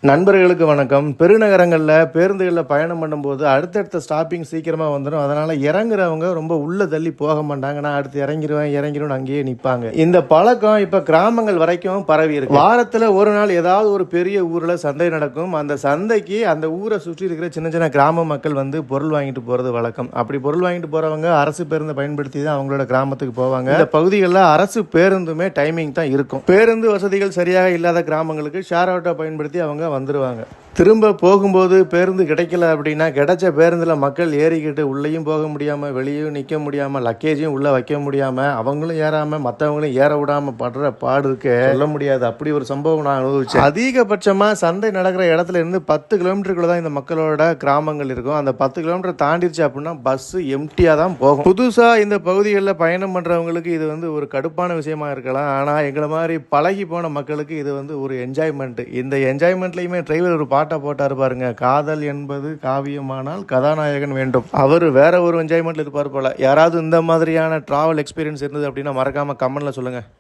நண்பர்களுக்கு வணக்கம். பெருநகரங்களில் பேருந்துகளில் பயணம் பண்ணும்போது அடுத்தடுத்த ஸ்டாப்பிங் சீக்கிரமாக வந்துடும். அதனால் இறங்குறவங்க ரொம்ப உள்ளே தள்ளி போக மாட்டாங்க. நான் அடுத்து இறங்கிடுவேன் அங்கேயே நிற்பாங்க. இந்த பழக்கம் இப்போ கிராமங்கள் வரைக்கும் பரவி இருக்கு. வாரத்தில் ஒரு நாள் ஏதாவது ஒரு பெரிய ஊரில் சந்தை நடக்கும். அந்த சந்தைக்கு அந்த ஊரை சுற்றி இருக்கிற சின்ன சின்ன கிராம மக்கள் வந்து பொருள் வாங்கிட்டு போகிறது வழக்கம். அப்படி பொருள் வாங்கிட்டு போகிறவங்க அரசு பேருந்தை பயன்படுத்தி தான் அவங்களோட கிராமத்துக்கு போவாங்க. இந்த பகுதிகளில் அரசு பேருந்துமே டைமிங் தான் இருக்கும். பேருந்து வசதிகள் சரியாக இல்லாத கிராமங்களுக்கு ஷேர் ஆட்டோ பயன்படுத்தி அவங்க வந்துடுவாங்க. திரும்ப போகும்போது பேருந்து கிடைக்கல அப்படின்னா கிடைச்ச பேருந்தில் மக்கள் ஏறிக்கிட்டு உள்ளேயும் போக முடியாமல் வெளியும் நிற்க முடியாமல் லக்கேஜையும் உள்ளே வைக்க முடியாமல் அவங்களும் ஏறாமல் மற்றவங்களும் ஏற விடாமல் படுற பாடு இருக்கு சொல்ல முடியாது. அப்படி ஒரு சம்பவம் நான் அனுபவிச்சேன். அதிகபட்சமாக சந்தை நடக்கிற இடத்துல இருந்து 10 கிலோமீட்டருக்குள்ள தான் இந்த மக்களோட கிராமங்கள் இருக்கும். அந்த 10 கிலோமீட்டர் தாண்டிடுச்சு அப்படின்னா பஸ்ஸு எம்டியாக தான் போகும். புதுசாக இந்த பகுதிகளில் பயணம் பண்ணுறவங்களுக்கு இது வந்து ஒரு கடுப்பான விஷயமா இருக்கலாம். ஆனால் எங்களை மாதிரி பழகி போன மக்களுக்கு இது வந்து ஒரு என்ஜாய்மெண்ட். இந்த என்ஜாய்மெண்ட்லையுமே டிரைவர் ஒரு பாட்டை போட்டார் பாருங்க. காதல் என்பது காவியமானால் கதாநாயகன் வேண்டும். அவர் வேற ஒரு என்ஜாய்மெண்ட்ல இருப்பார் போல. யாராவது இந்த மாதிரியான டிராவல் எக்ஸ்பீரியன்ஸ் இருந்தது அப்படின்னா மறக்காம கமெண்ட்ல சொல்லுங்க.